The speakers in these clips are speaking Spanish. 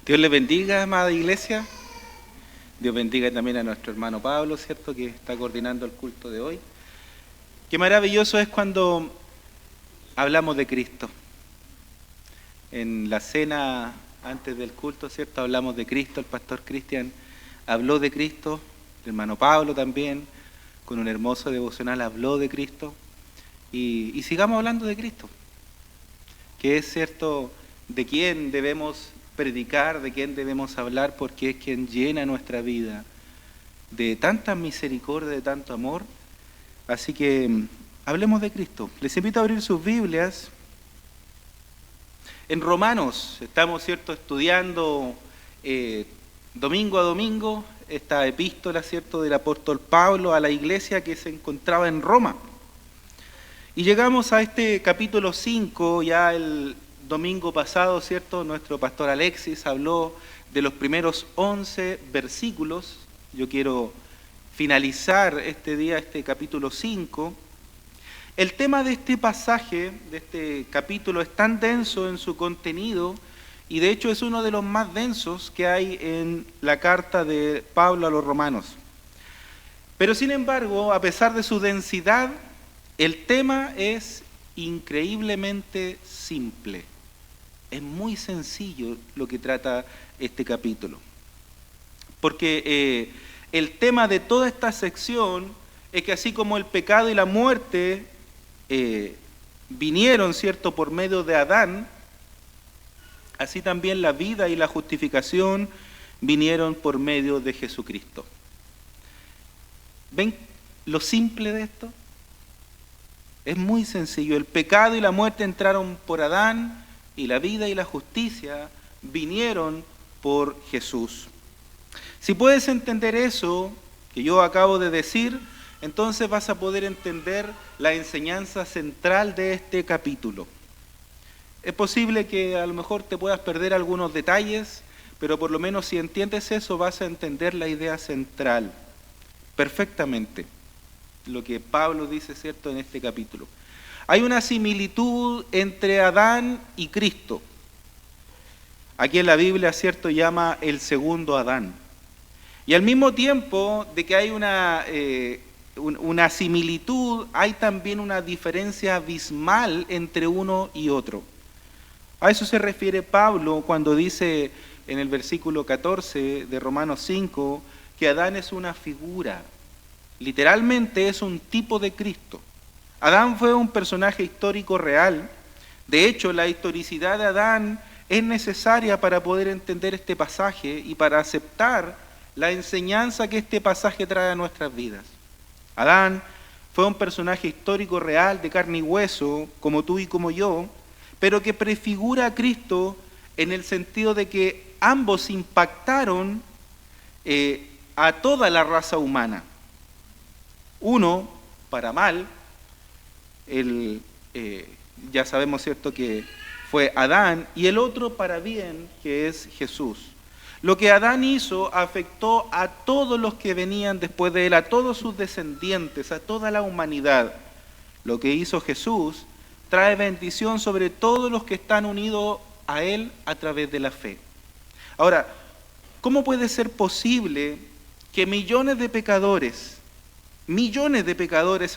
Dios les bendiga, amada iglesia. Dios bendiga también a nuestro hermano Pablo, ¿cierto?, que está coordinando el culto de hoy. Qué maravilloso es cuando hablamos de Cristo. En la cena antes del culto, ¿cierto?, hablamos de Cristo. El pastor Cristian habló de Cristo, el hermano Pablo también, con un hermoso devocional habló de Cristo. Y sigamos hablando de Cristo, que es cierto de quién debemos predicar, de quién debemos hablar, porque es quien llena nuestra vida de tanta misericordia, de tanto amor. Así que hablemos de Cristo. Les invito a abrir sus Biblias en Romanos. Estamos, ¿cierto?, estudiando domingo a domingo esta epístola, ¿cierto?, del apóstol Pablo a la iglesia que se encontraba en Roma. Y llegamos a este capítulo 5, ya el domingo pasado, ¿cierto?, nuestro pastor Alexis habló de los primeros 11 versículos. Yo quiero finalizar este día, este capítulo 5. El tema de este pasaje, de este capítulo, es tan denso en su contenido, y de hecho es uno de los más densos que hay en la carta de Pablo a los romanos. Pero sin embargo, a pesar de su densidad, el tema es increíblemente simple. Es muy sencillo lo que trata este capítulo. Porque el tema de toda esta sección es que así como el pecado y la muerte vinieron, ¿cierto?, por medio de Adán, así también la vida y la justificación vinieron por medio de Jesucristo. ¿Ven lo simple de esto? Es muy sencillo. El pecado y la muerte entraron por Adán y la vida y la justicia vinieron por Jesús. Si puedes entender eso que yo acabo de decir, entonces vas a poder entender la enseñanza central de este capítulo. Es posible que a lo mejor te puedas perder algunos detalles, pero por lo menos si entiendes eso vas a entender la idea central perfectamente. Lo que Pablo dice, ¿cierto?, en este capítulo. Hay una similitud entre Adán y Cristo. Aquí en la Biblia, ¿cierto?, llama el segundo Adán. Y al mismo tiempo de que hay una similitud, hay también una diferencia abismal entre uno y otro. A eso se refiere Pablo cuando dice en el versículo 14 de Romanos 5 que Adán es una figura. Literalmente es un tipo de Cristo. Adán fue un personaje histórico real. De hecho, la historicidad de Adán es necesaria para poder entender este pasaje y para aceptar la enseñanza que este pasaje trae a nuestras vidas. Adán fue un personaje histórico real, de carne y hueso, como tú y como yo, pero que prefigura a Cristo en el sentido de que ambos impactaron a toda la raza humana. Uno, para mal, ya sabemos, ¿cierto?, que fue Adán, y el otro para bien, que es Jesús. Lo que Adán hizo afectó a todos los que venían después de él, a todos sus descendientes, a toda la humanidad. Lo que hizo Jesús trae bendición sobre todos los que están unidos a él a través de la fe. Ahora, ¿cómo puede ser posible que millones de pecadores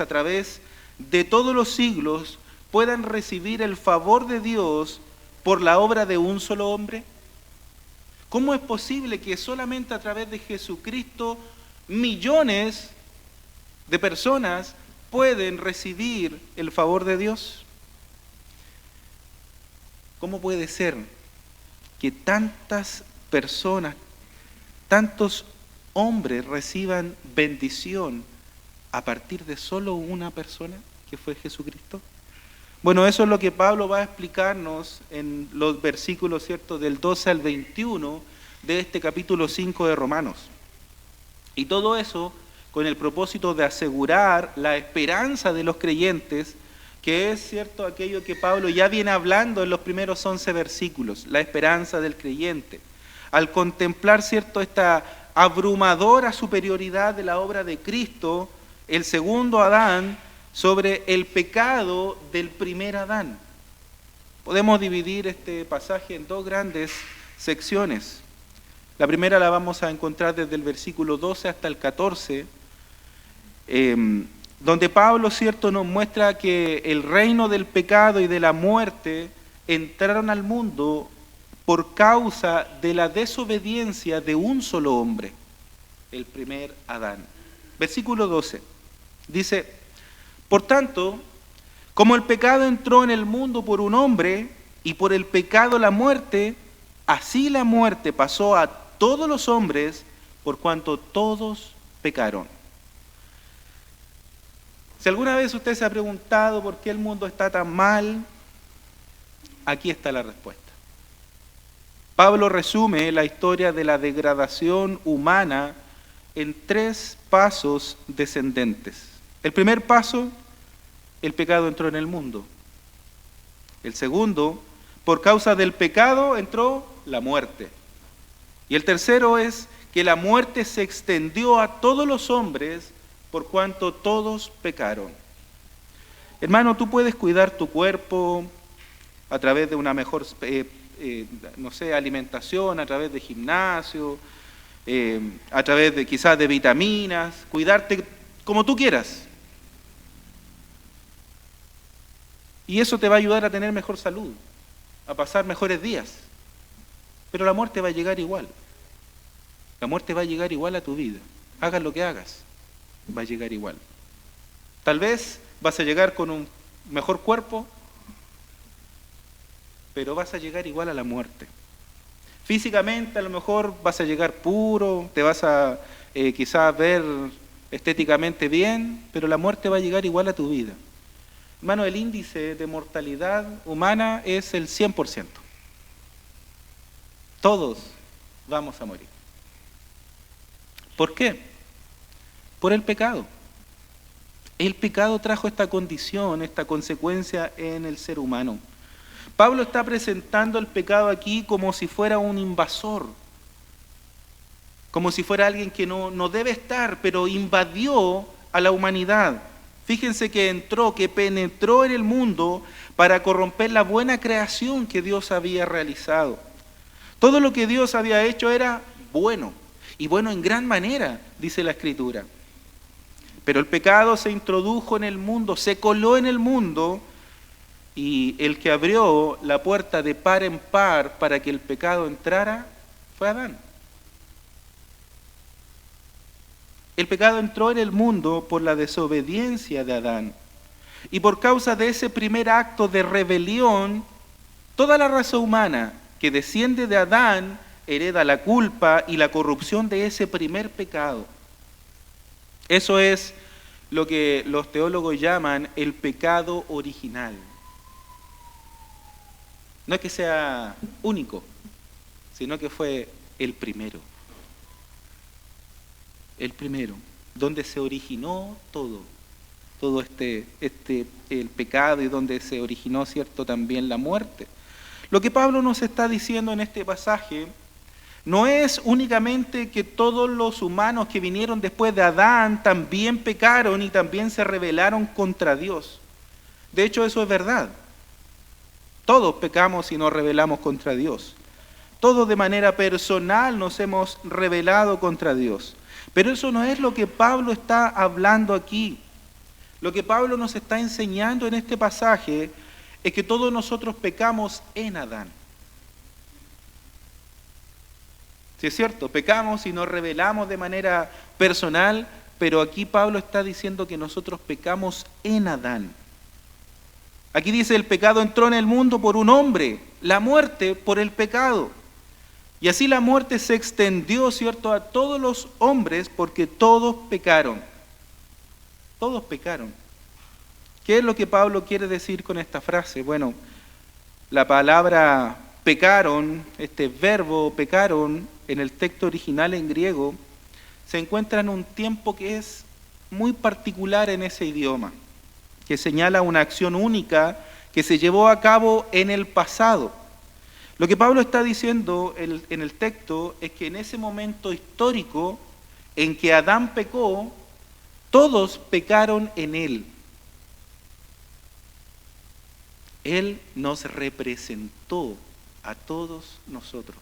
a través de todos los siglos puedan recibir el favor de Dios por la obra de un solo hombre? ¿Cómo es posible que solamente a través de Jesucristo millones de personas pueden recibir el favor de Dios? ¿Cómo puede ser que tantas personas, tantos hombres reciban bendición a partir de solo una persona, que fue Jesucristo? Bueno, eso es lo que Pablo va a explicarnos en los versículos, ¿cierto?, del 12 al 21 de este capítulo 5 de Romanos. Y todo eso con el propósito de asegurar la esperanza de los creyentes, que es, ¿cierto?, aquello que Pablo ya viene hablando en los primeros 11 versículos, la esperanza del creyente. Al contemplar, ¿cierto?, esta abrumadora superioridad de la obra de Cristo, el segundo Adán, sobre el pecado del primer Adán. Podemos dividir este pasaje en dos grandes secciones. La primera la vamos a encontrar desde el versículo 12 hasta el 14, donde Pablo, cierto, nos muestra que el reino del pecado y de la muerte entraron al mundo por causa de la desobediencia de un solo hombre, el primer Adán. Versículo 12, dice: por tanto, como el pecado entró en el mundo por un hombre, y por el pecado la muerte, así la muerte pasó a todos los hombres, por cuanto todos pecaron. Si alguna vez usted se ha preguntado por qué el mundo está tan mal, aquí está la respuesta. Pablo resume la historia de la degradación humana en 3 pasos descendentes. El primer paso, el pecado entró en el mundo. El segundo, por causa del pecado entró la muerte. Y el tercero es que la muerte se extendió a todos los hombres por cuanto todos pecaron. Hermano, tú puedes cuidar tu cuerpo a través de una mejor, alimentación, a través de gimnasio, a través de quizás de vitaminas, cuidarte como tú quieras. Y eso te va a ayudar a tener mejor salud, a pasar mejores días. Pero la muerte va a llegar igual. La muerte va a llegar igual a tu vida. Hagas lo que hagas, va a llegar igual. Tal vez vas a llegar con un mejor cuerpo, pero vas a llegar igual a la muerte. Físicamente a lo mejor vas a llegar puro, te vas a quizás ver estéticamente bien, pero la muerte va a llegar igual a tu vida. Hermano, el índice de mortalidad humana es el 100%. Todos vamos a morir. ¿Por qué? Por el pecado. El pecado trajo esta condición, esta consecuencia en el ser humano. Pablo está presentando el pecado aquí como si fuera un invasor, como si fuera alguien que no debe estar, pero invadió a la humanidad. Fíjense que penetró en el mundo para corromper la buena creación que Dios había realizado. Todo lo que Dios había hecho era bueno, y bueno en gran manera, dice la Escritura. Pero el pecado se introdujo en el mundo, se coló en el mundo, y el que abrió la puerta de par en par para que el pecado entrara fue Adán. El pecado entró en el mundo por la desobediencia de Adán. Y por causa de ese primer acto de rebelión, toda la raza humana que desciende de Adán hereda la culpa y la corrupción de ese primer pecado. Eso es lo que los teólogos llaman el pecado original. No es que sea único, sino que fue el primero. El primero, donde se originó todo el pecado y donde se originó, cierto, también la muerte. Lo que Pablo nos está diciendo en este pasaje no es únicamente que todos los humanos que vinieron después de Adán también pecaron y también se rebelaron contra Dios. De hecho, eso es verdad. Todos pecamos y nos rebelamos contra Dios. Todos de manera personal nos hemos rebelado contra Dios. Pero eso no es lo que Pablo está hablando aquí. Lo que Pablo nos está enseñando en este pasaje es que todos nosotros pecamos en Adán. Sí, es cierto, pecamos y nos rebelamos de manera personal, pero aquí Pablo está diciendo que nosotros pecamos en Adán. Aquí dice: el pecado entró en el mundo por un hombre, la muerte por el pecado. Y así la muerte se extendió, cierto, a todos los hombres porque todos pecaron. Todos pecaron. ¿Qué es lo que Pablo quiere decir con esta frase? Bueno, la palabra pecaron, este verbo pecaron, en el texto original en griego, se encuentra en un tiempo que es muy particular en ese idioma, que señala una acción única que se llevó a cabo en el pasado. Lo que Pablo está diciendo en el texto es que en ese momento histórico en que Adán pecó, todos pecaron en él. Él nos representó a todos nosotros.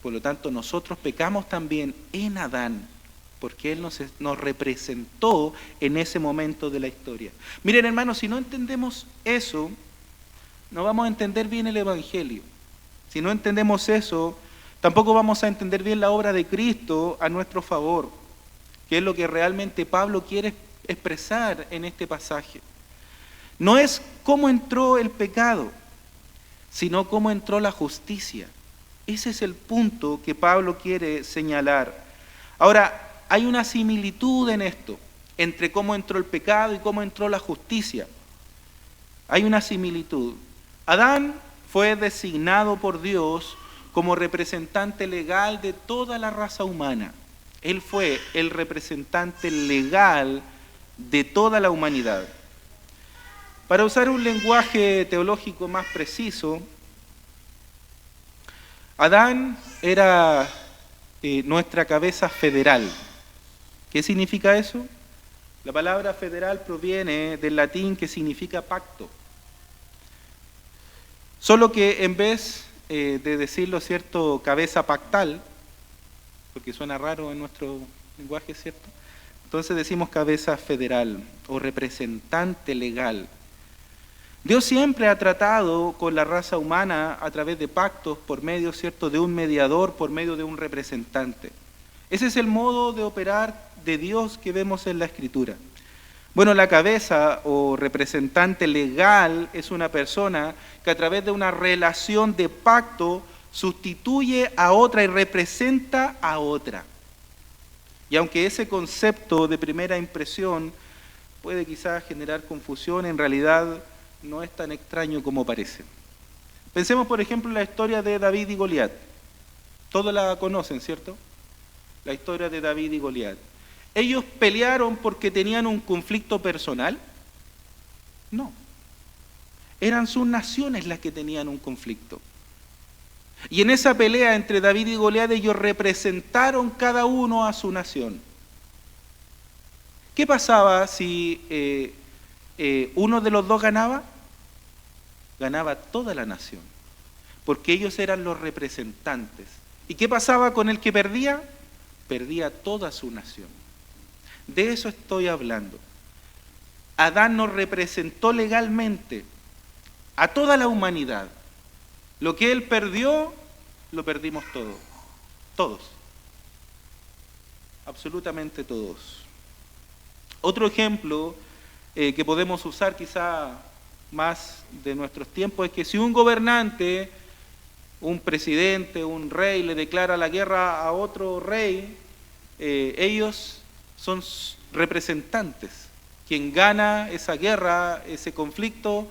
Por lo tanto, nosotros pecamos también en Adán, porque Él nos representó en ese momento de la historia. Miren, hermanos, si no entendemos eso, no vamos a entender bien el Evangelio. Si no entendemos eso, tampoco vamos a entender bien la obra de Cristo a nuestro favor, que es lo que realmente Pablo quiere expresar en este pasaje. No es cómo entró el pecado, sino cómo entró la justicia. Ese es el punto que Pablo quiere señalar. Ahora, hay una similitud en esto, entre cómo entró el pecado y cómo entró la justicia. Hay una similitud. Adán fue designado por Dios como representante legal de toda la raza humana. Él fue el representante legal de toda la humanidad. Para usar un lenguaje teológico más preciso, Adán era nuestra cabeza federal. ¿Qué significa eso? La palabra federal proviene del latín que significa pacto. Solo que en vez de decirlo, ¿cierto?, cabeza pactal, porque suena raro en nuestro lenguaje, ¿cierto? Entonces decimos cabeza federal o representante legal. Dios siempre ha tratado con la raza humana a través de pactos por medio, ¿cierto?, de un mediador, por medio de un representante. Ese es el modo de operar de Dios que vemos en la Escritura. Bueno, la cabeza o representante legal es una persona que a través de una relación de pacto sustituye a otra y representa a otra. Y aunque ese concepto de primera impresión puede quizás generar confusión, en realidad no es tan extraño como parece. Pensemos, por ejemplo, en la historia de David y Goliat. Todos la conocen, ¿cierto? La historia de David y Goliat. ¿Ellos pelearon porque tenían un conflicto personal? No. Eran sus naciones las que tenían un conflicto. Y en esa pelea entre David y Goliat, ellos representaron cada uno a su nación. ¿Qué pasaba si uno de los dos ganaba? Ganaba toda la nación, porque ellos eran los representantes. ¿Y qué pasaba con el que perdía? Perdía toda su nación. De eso estoy hablando. Adán nos representó legalmente a toda la humanidad. Lo que él perdió, lo perdimos todos. Todos. Absolutamente todos. Otro ejemplo que podemos usar quizá más de nuestros tiempos es que si un gobernante, un presidente, un rey le declara la guerra a otro rey, ellos son representantes. Quien gana esa guerra, ese conflicto,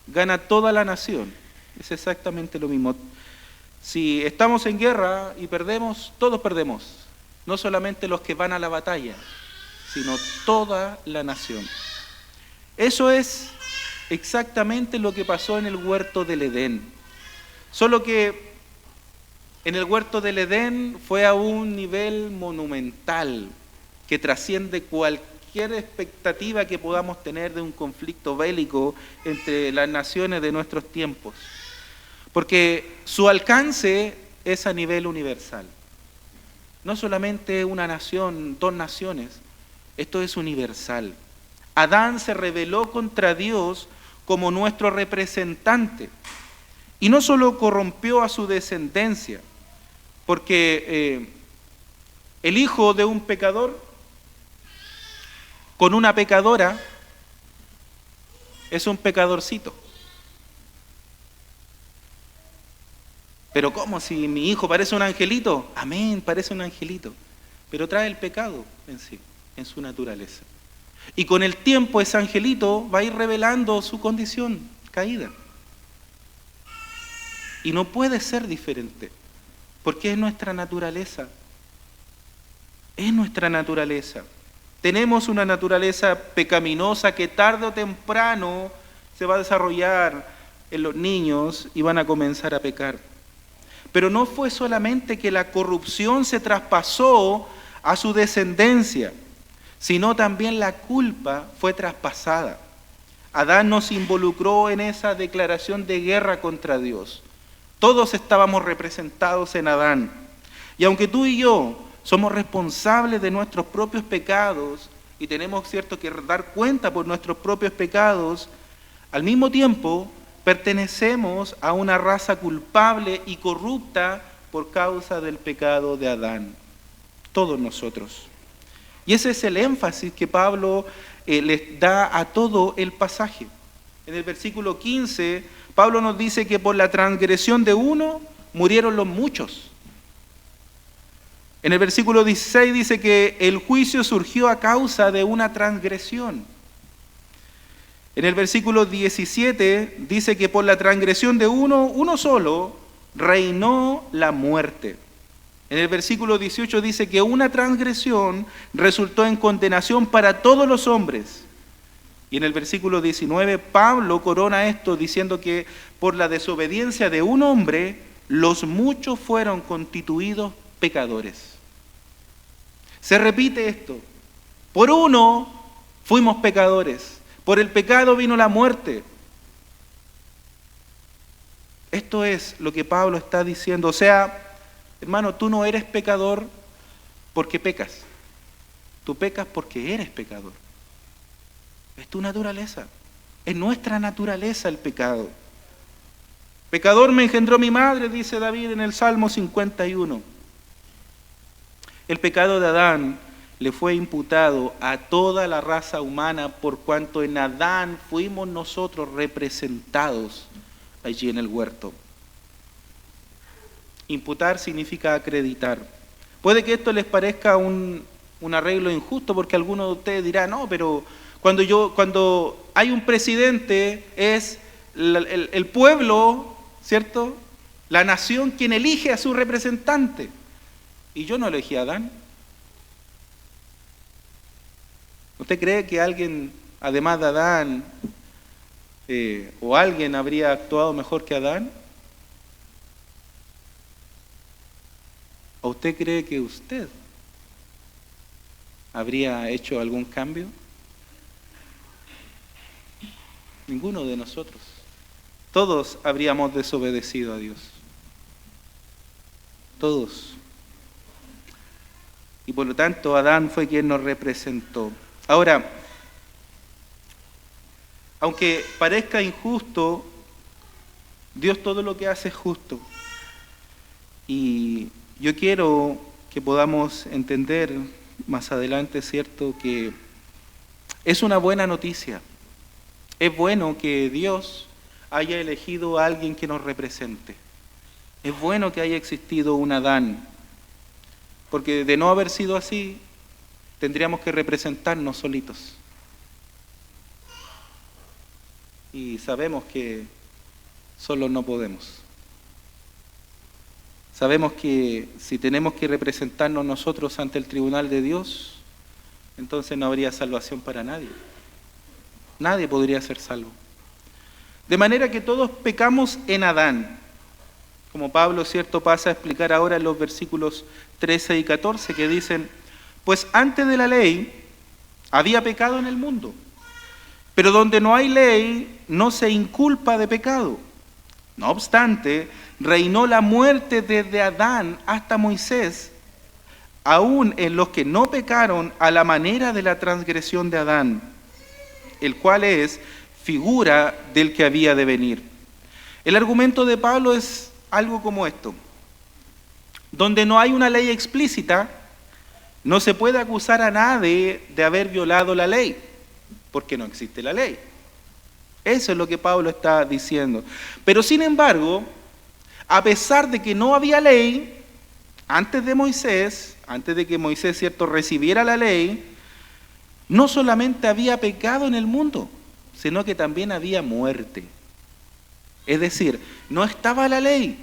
gana toda la nación. Es exactamente lo mismo. Si estamos en guerra y perdemos, todos perdemos. No solamente los que van a la batalla, sino toda la nación. Eso es exactamente lo que pasó en el huerto del Edén. Solo que en el huerto del Edén fue a un nivel monumental que trasciende cualquier expectativa que podamos tener de un conflicto bélico entre las naciones de nuestros tiempos. Porque su alcance es a nivel universal. No solamente una nación, dos naciones, esto es universal. Adán se rebeló contra Dios como nuestro representante. Y no solo corrompió a su descendencia, porque el hijo de un pecador con una pecadora es un pecadorcito. Pero ¿cómo? Si mi hijo parece un angelito, amén, parece un angelito, pero trae el pecado en sí, en su naturaleza. Y con el tiempo ese angelito va a ir revelando su condición caída. Y no puede ser diferente, porque es nuestra naturaleza. Es nuestra naturaleza. Tenemos una naturaleza pecaminosa que tarde o temprano se va a desarrollar en los niños y van a comenzar a pecar. Pero no fue solamente que la corrupción se traspasó a su descendencia, sino también la culpa fue traspasada. Adán nos involucró en esa declaración de guerra contra Dios. Todos estábamos representados en Adán. Y aunque tú y yo somos responsables de nuestros propios pecados y tenemos, cierto, que dar cuenta por nuestros propios pecados, al mismo tiempo pertenecemos a una raza culpable y corrupta por causa del pecado de Adán. Todos nosotros. Y ese es el énfasis que Pablo les da a todo el pasaje. En el versículo 15, Pablo nos dice que por la transgresión de uno murieron los muchos. En el versículo 16 dice que el juicio surgió a causa de una transgresión. En el versículo 17 dice que por la transgresión de uno solo, reinó la muerte. En el versículo 18 dice que una transgresión resultó en condenación para todos los hombres. Y en el versículo 19, Pablo corona esto diciendo que por la desobediencia de un hombre, los muchos fueron constituidos pecadores. Se repite esto. Por uno fuimos pecadores. Por el pecado vino la muerte. Esto es lo que Pablo está diciendo. O sea, hermano, tú no eres pecador porque pecas. Tú pecas porque eres pecador. Es tu naturaleza. Es nuestra naturaleza el pecado. Pecador me engendró mi madre, dice David en el Salmo 51. El pecado de Adán le fue imputado a toda la raza humana por cuanto en Adán fuimos nosotros representados allí en el huerto. Imputar significa acreditar. Puede que esto les parezca un arreglo injusto porque algunos de ustedes dirán, no, pero cuando hay un presidente es el pueblo, ¿cierto? La nación quien elige a su representante. Y yo no elegí a Adán. ¿Usted cree que alguien, además de Adán, o alguien habría actuado mejor que Adán? ¿O usted cree que usted habría hecho algún cambio? Ninguno de nosotros. Todos habríamos desobedecido a Dios. Todos. Y por lo tanto Adán fue quien nos representó. Ahora, aunque parezca injusto, Dios todo lo que hace es justo. Y yo quiero que podamos entender más adelante, ¿cierto?, que es una buena noticia. Es bueno que Dios haya elegido a alguien que nos represente. Es bueno que haya existido un Adán, porque de no haber sido así, tendríamos que representarnos solitos. Y sabemos que solos no podemos. Sabemos que si tenemos que representarnos nosotros ante el tribunal de Dios, entonces no habría salvación para nadie. Nadie podría ser salvo. De manera que todos pecamos en Adán, como Pablo, ¿cierto?, pasa a explicar ahora en los versículos 13 y 14, que dicen, pues antes de la ley había pecado en el mundo, pero donde no hay ley no se inculpa de pecado. No obstante, reinó la muerte desde Adán hasta Moisés, aún en los que no pecaron a la manera de la transgresión de Adán, el cual es figura del que había de venir. El argumento de Pablo es algo como esto. Donde no hay una ley explícita, no se puede acusar a nadie de haber violado la ley, porque no existe la ley. Eso es lo que Pablo está diciendo. Pero sin embargo, a pesar de que no había ley, antes de que Moisés, ¿cierto?, recibiera la ley, no solamente había pecado en el mundo, sino que también había muerte. Es decir, no estaba la ley,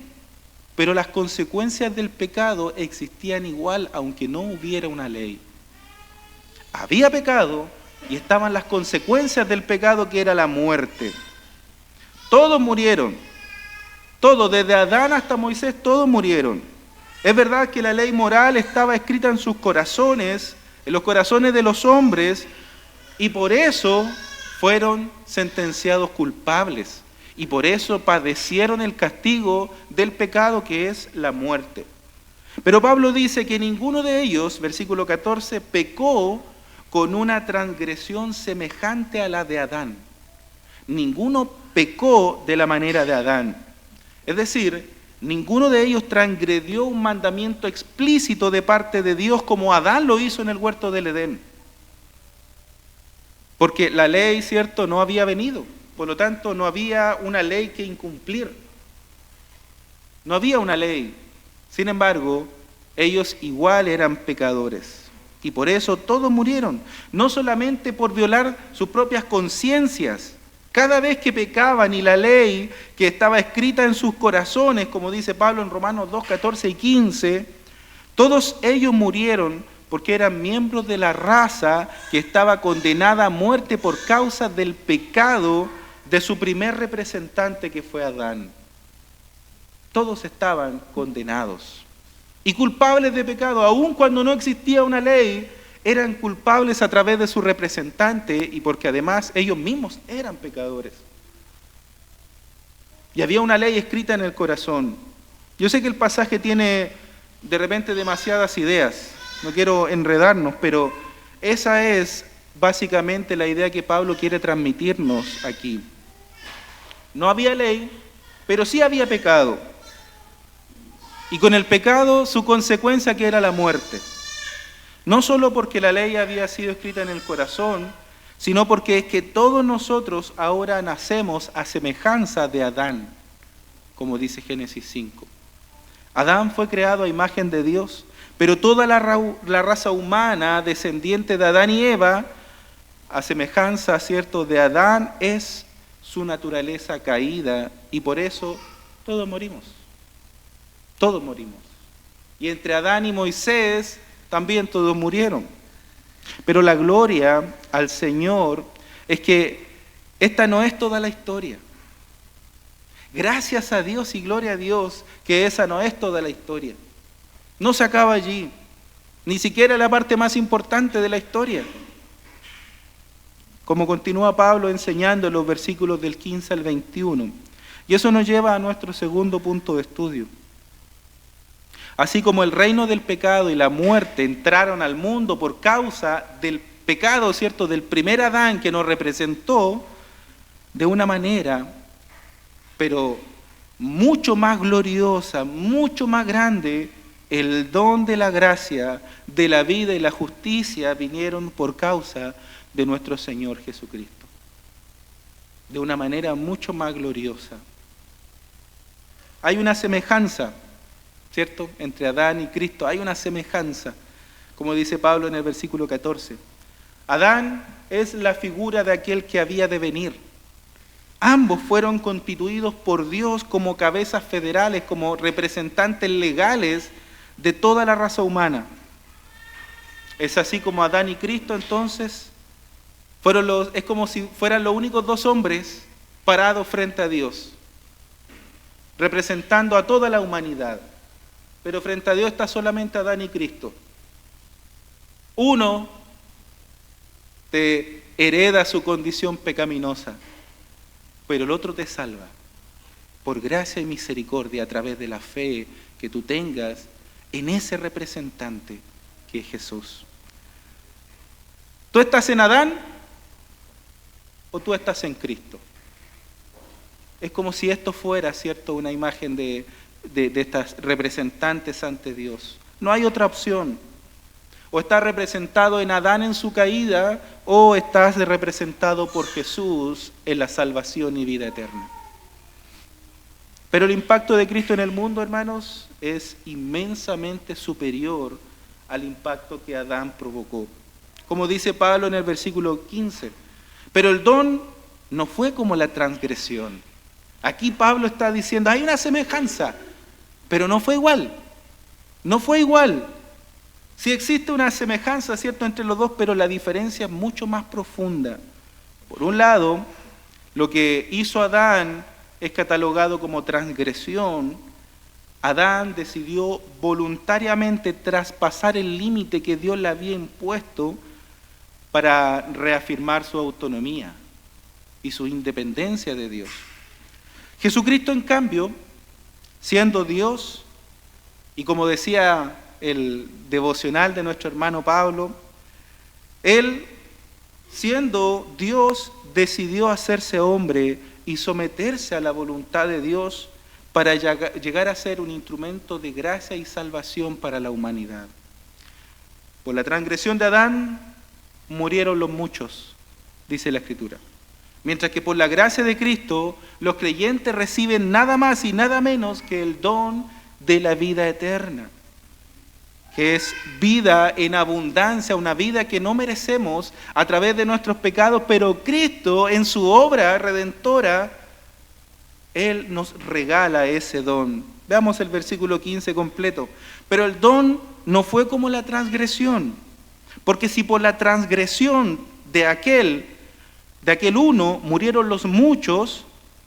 pero las consecuencias del pecado existían igual aunque no hubiera una ley. Había pecado y estaban las consecuencias del pecado, que era la muerte. Todos murieron. Todos, desde Adán hasta Moisés, todos murieron. Es verdad que la ley moral estaba escrita en sus corazones, en los corazones de los hombres, y por eso fueron sentenciados culpables. Y por eso padecieron el castigo del pecado, que es la muerte. Pero Pablo dice que ninguno de ellos, versículo 14, pecó con una transgresión semejante a la de Adán. Ninguno pecó de la manera de Adán. Es decir, ninguno de ellos transgredió un mandamiento explícito de parte de Dios como Adán lo hizo en el huerto del Edén. Porque la ley, ¿cierto?, no había venido. Por lo tanto, no había una ley que incumplir. No había una ley. Sin embargo, ellos igual eran pecadores. Y por eso todos murieron. No solamente por violar sus propias conciencias. Cada vez que pecaban y la ley que estaba escrita en sus corazones, como dice Pablo en Romanos 2, 14 y 15, todos ellos murieron porque eran miembros de la raza que estaba condenada a muerte por causa del pecado de su primer representante, que fue Adán. Todos estaban condenados y culpables de pecado. Aun cuando no existía una ley, eran culpables a través de su representante y porque además ellos mismos eran pecadores. Y había una ley escrita en el corazón. Yo sé que el pasaje tiene de repente demasiadas ideas, no quiero enredarnos, pero esa es básicamente la idea que Pablo quiere transmitirnos aquí. No había ley, pero sí había pecado. Y con el pecado su consecuencia que era la muerte. No solo porque la ley había sido escrita en el corazón, sino porque es que todos nosotros ahora nacemos a semejanza de Adán, como dice Génesis 5. Adán fue creado a imagen de Dios, pero toda la raza humana, descendiente de Adán y Eva, a semejanza, ¿cierto?, de Adán, es su naturaleza caída, y por eso todos morimos. Todos morimos. Y entre Adán y Moisés también todos murieron. Pero la gloria al Señor es que esta no es toda la historia. Gracias a Dios y gloria a Dios que esa no es toda la historia. No se acaba allí, ni siquiera la parte más importante de la historia. Como continúa Pablo enseñando en los versículos del 15 al 21. Y eso nos lleva a nuestro segundo punto de estudio. Así como el reino del pecado y la muerte entraron al mundo por causa del pecado, ¿cierto?, del primer Adán que nos representó, de una manera, pero mucho más gloriosa, mucho más grande, el don de la gracia, de la vida y la justicia vinieron por causa de nuestro Señor Jesucristo. De una manera mucho más gloriosa. Hay una semejanza, ¿cierto?, entre Adán y Cristo. Hay una semejanza, como dice Pablo en el versículo 14. Adán es la figura de aquel que había de venir. Ambos fueron constituidos por Dios como cabezas federales, como representantes legales de toda la raza humana. Es así como Adán y Cristo entonces es como si fueran los únicos dos hombres parados frente a Dios, representando a toda la humanidad. Pero frente a Dios está solamente Adán y Cristo. Uno te hereda su condición pecaminosa, pero el otro te salva por gracia y misericordia a través de la fe que tú tengas en ese representante que es Jesús. ¿Tú estás en Adán o tú estás en Cristo? Es como si esto fuera, ¿cierto?, una imagen de estas representantes ante Dios. No hay otra opción. O estás representado en Adán en su caída, o estás representado por Jesús en la salvación y vida eterna. Pero el impacto de Cristo en el mundo, hermanos, es inmensamente superior al impacto que Adán provocó. Como dice Pablo en el versículo 15, pero el don no fue como la transgresión. Aquí Pablo está diciendo, hay una semejanza, pero no fue igual. No fue igual. Sí existe una semejanza, ¿cierto?, entre los dos, pero la diferencia es mucho más profunda. Por un lado, lo que hizo Adán es catalogado como transgresión. Adán decidió voluntariamente traspasar el límite que Dios le había impuesto para reafirmar su autonomía y su independencia de Dios. Jesucristo, en cambio, siendo Dios, Y como decía el devocional de nuestro hermano Pablo, él, siendo Dios, decidió hacerse hombre y someterse a la voluntad de Dios para llegar a ser un instrumento de gracia y salvación para la humanidad. Por la transgresión de Adán murieron los muchos, dice la Escritura. Mientras que por la gracia de Cristo, los creyentes reciben nada más y nada menos que el don de la vida eterna, que es vida en abundancia, una vida que no merecemos a través de nuestros pecados, pero Cristo en su obra redentora, Él nos regala ese don. Veamos el versículo 15 completo. Pero el don no fue como la transgresión, porque si por la transgresión de aquel uno murieron los muchos,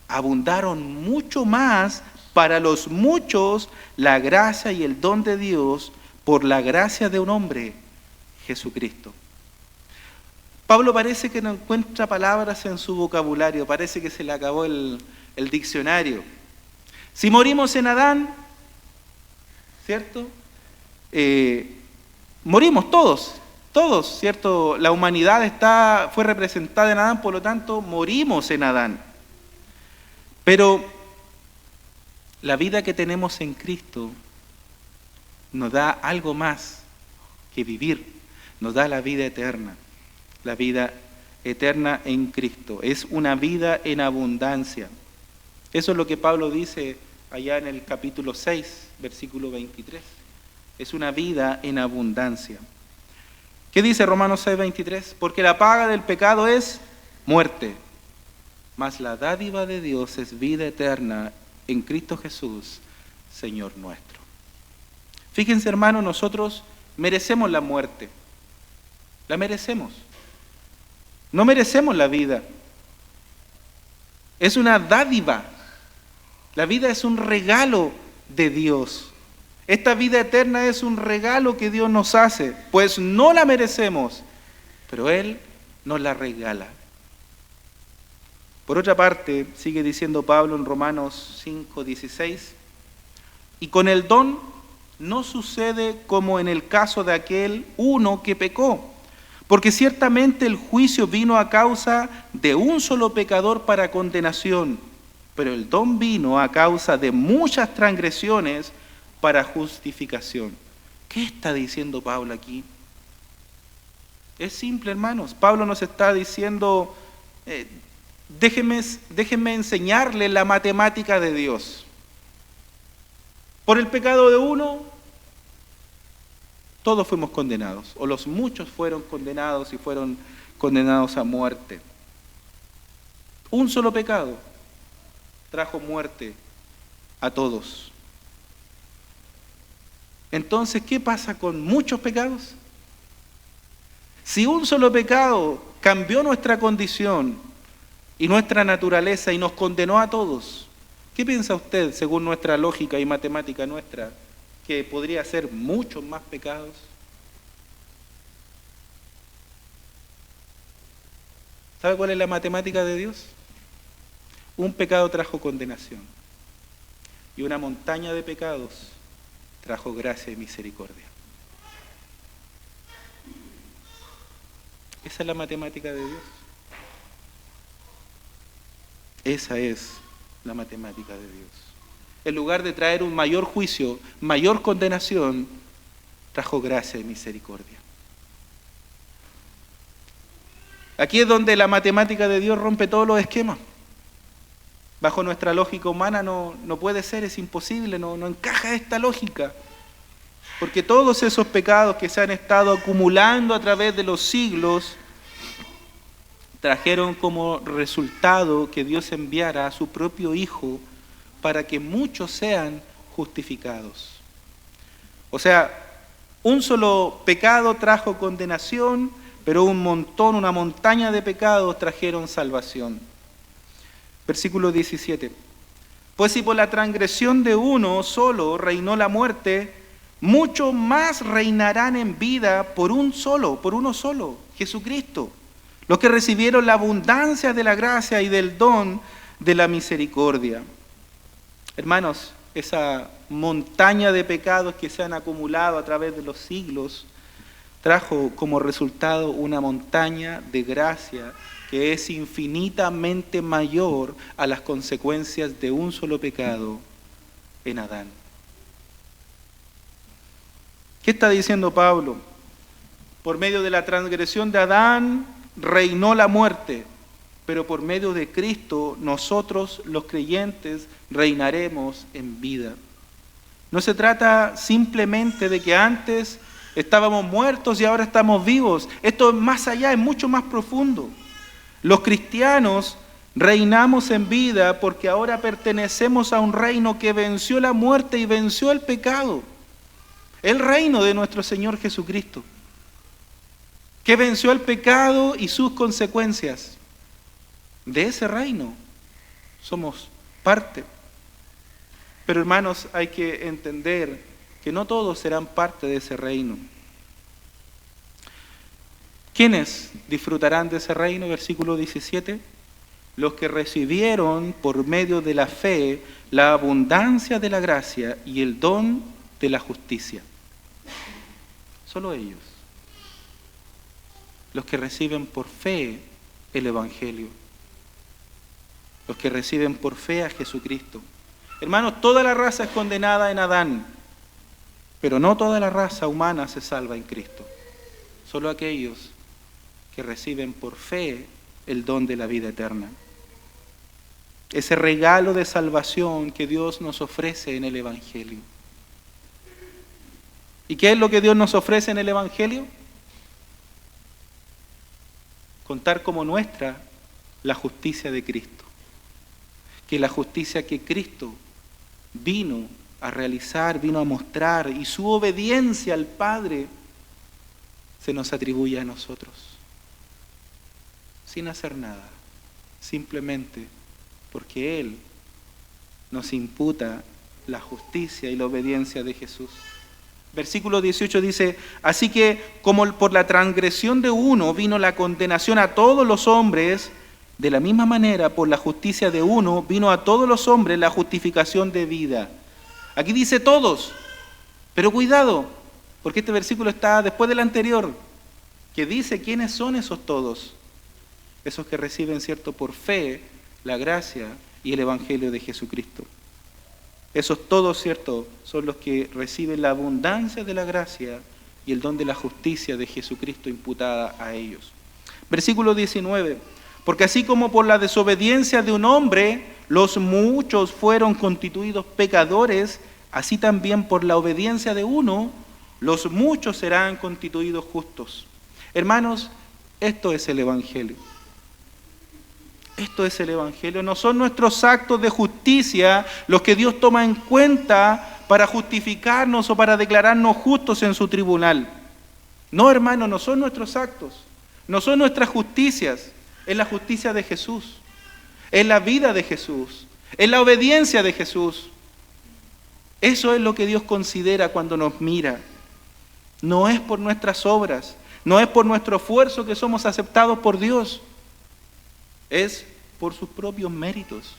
abundaron mucho más para los muchos la gracia y el don de Dios por la gracia de un hombre, Jesucristo. Pablo parece que no encuentra palabras en su vocabulario, parece que se le acabó el diccionario. Si morimos en Adán, ¿cierto? Morimos todos, ¿cierto? La humanidad fue representada en Adán, por lo tanto, morimos en Adán. Pero la vida que tenemos en Cristo nos da algo más que vivir, nos da la vida eterna en Cristo. Es una vida en abundancia. Eso es lo que Pablo dice allá en el capítulo 6, versículo 23. Es una vida en abundancia. ¿Qué dice Romanos 6, 23? Porque la paga del pecado es muerte, mas la dádiva de Dios es vida eterna en Cristo Jesús, Señor nuestro. Fíjense, hermanos, nosotros merecemos la muerte. La merecemos. No merecemos la vida. Es una dádiva. La vida es un regalo de Dios. Esta vida eterna es un regalo que Dios nos hace, pues no la merecemos, pero Él nos la regala. Por otra parte, sigue diciendo Pablo en Romanos 5, 16, y con el don no sucede como en el caso de aquel uno que pecó, porque ciertamente el juicio vino a causa de un solo pecador para condenación, pero el don vino a causa de muchas transgresiones para justificación. ¿Qué está diciendo Pablo aquí? Es simple, hermanos. Pablo nos está diciendo, déjenme enseñarle la matemática de Dios. Por el pecado de uno, todos fuimos condenados, o los muchos fueron condenados y fueron condenados a muerte. Un solo pecado trajo muerte a todos. Entonces, ¿qué pasa con muchos pecados? Si un solo pecado cambió nuestra condición y nuestra naturaleza y nos condenó a todos, ¿qué piensa usted, según nuestra lógica y matemática nuestra, que podría ser muchos más pecados? ¿Sabe cuál es la matemática de Dios? Un pecado trajo condenación y una montaña de pecados trajo gracia y misericordia. Esa es la matemática de Dios. Esa es la matemática de Dios. En lugar de traer un mayor juicio, mayor condenación, trajo gracia y misericordia. Aquí es donde la matemática de Dios rompe todos los esquemas. Bajo nuestra lógica humana no puede ser, es imposible, no encaja esta lógica. Porque todos esos pecados que se han estado acumulando a través de los siglos trajeron como resultado que Dios enviara a su propio Hijo para que muchos sean justificados. O sea, un solo pecado trajo condenación, pero una montaña de pecados trajeron salvación. Versículo 17. Pues si por la transgresión de uno solo reinó la muerte, mucho más reinarán en vida por uno solo, Jesucristo, los que recibieron la abundancia de la gracia y del don de la misericordia. Hermanos, esa montaña de pecados que se han acumulado a través de los siglos, trajo como resultado una montaña de gracia que es infinitamente mayor a las consecuencias de un solo pecado en Adán. ¿Qué está diciendo Pablo? Por medio de la transgresión de Adán reinó la muerte, pero por medio de Cristo nosotros los creyentes reinaremos en vida. No se trata simplemente de que antes estábamos muertos y ahora estamos vivos. Esto es más allá, es mucho más profundo. Los cristianos reinamos en vida porque ahora pertenecemos a un reino que venció la muerte y venció el pecado. El reino de nuestro Señor Jesucristo, que venció el pecado y sus consecuencias. De ese reino somos parte. Pero hermanos, hay que entender que no todos serán parte de ese reino. ¿Quiénes disfrutarán de ese reino? Versículo 17. Los que recibieron por medio de la fe la abundancia de la gracia y el don de la justicia. Solo ellos. Los que reciben por fe el Evangelio. Los que reciben por fe a Jesucristo. Hermanos, toda la raza es condenada en Adán, pero no toda la raza humana se salva en Cristo. Solo aquellos que reciben por fe el don de la vida eterna. Ese regalo de salvación que Dios nos ofrece en el Evangelio. ¿Y qué es lo que Dios nos ofrece en el Evangelio? Contar como nuestra la justicia de Cristo. Que la justicia que Cristo vino a realizar, vino a mostrar, y su obediencia al Padre se nos atribuye a nosotros. Sin hacer nada, simplemente porque Él nos imputa la justicia y la obediencia de Jesús. Versículo 18 dice, así que como por la transgresión de uno vino la condenación a todos los hombres, de la misma manera por la justicia de uno vino a todos los hombres la justificación de vida. Aquí dice todos, pero cuidado, porque este versículo está después del anterior, que dice quiénes son esos todos. Esos que reciben, cierto, por fe, la gracia y el Evangelio de Jesucristo. Esos todos, cierto, son los que reciben la abundancia de la gracia y el don de la justicia de Jesucristo imputada a ellos. Versículo 19. Porque así como por la desobediencia de un hombre, los muchos fueron constituidos pecadores, así también por la obediencia de uno, los muchos serán constituidos justos. Hermanos, esto es el Evangelio. Esto es el Evangelio. No son nuestros actos de justicia los que Dios toma en cuenta para justificarnos o para declararnos justos en su tribunal. No, hermanos, no son nuestros actos, no son nuestras justicias. Es la justicia de Jesús, es la vida de Jesús, es la obediencia de Jesús. Eso es lo que Dios considera cuando nos mira. No es por nuestras obras, no es por nuestro esfuerzo que somos aceptados por Dios. Es por sus propios méritos.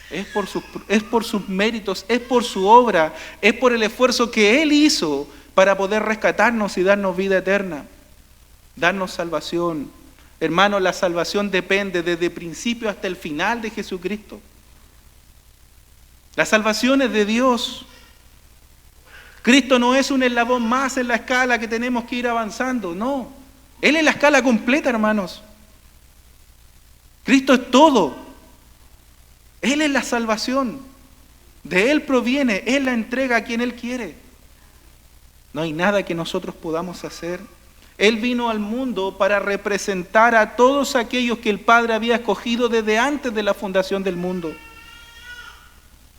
Es por sus méritos, es por su obra, es por el esfuerzo que Él hizo para poder rescatarnos y darnos vida eterna, darnos salvación. Hermanos, la salvación depende desde el principio hasta el final de Jesucristo. La salvación es de Dios. Cristo no es un eslabón más en la escala que tenemos que ir avanzando, no. Él es la escala completa, hermanos. Cristo es todo. Él es la salvación. De Él proviene, Él la entrega a quien Él quiere. No hay nada que nosotros podamos hacer. Él vino al mundo para representar a todos aquellos que el Padre había escogido desde antes de la fundación del mundo.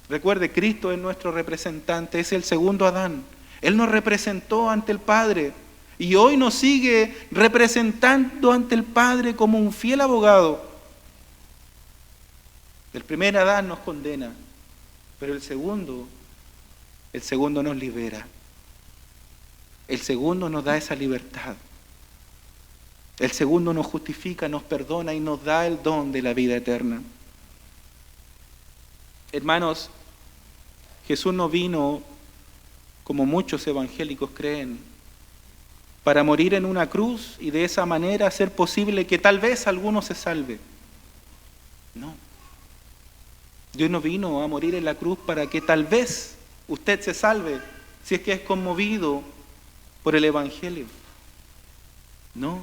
Recuerde, Cristo es nuestro representante, es el segundo Adán. Él nos representó ante el Padre y hoy nos sigue representando ante el Padre como un fiel abogado. El primer Adán nos condena, pero el segundo nos libera. El segundo nos da esa libertad. El segundo nos justifica, nos perdona y nos da el don de la vida eterna. Hermanos, Jesús no vino, como muchos evangélicos creen, para morir en una cruz y de esa manera hacer posible que tal vez alguno se salve. No. Dios no vino a morir en la cruz para que tal vez usted se salve si es que es conmovido por el Evangelio. No.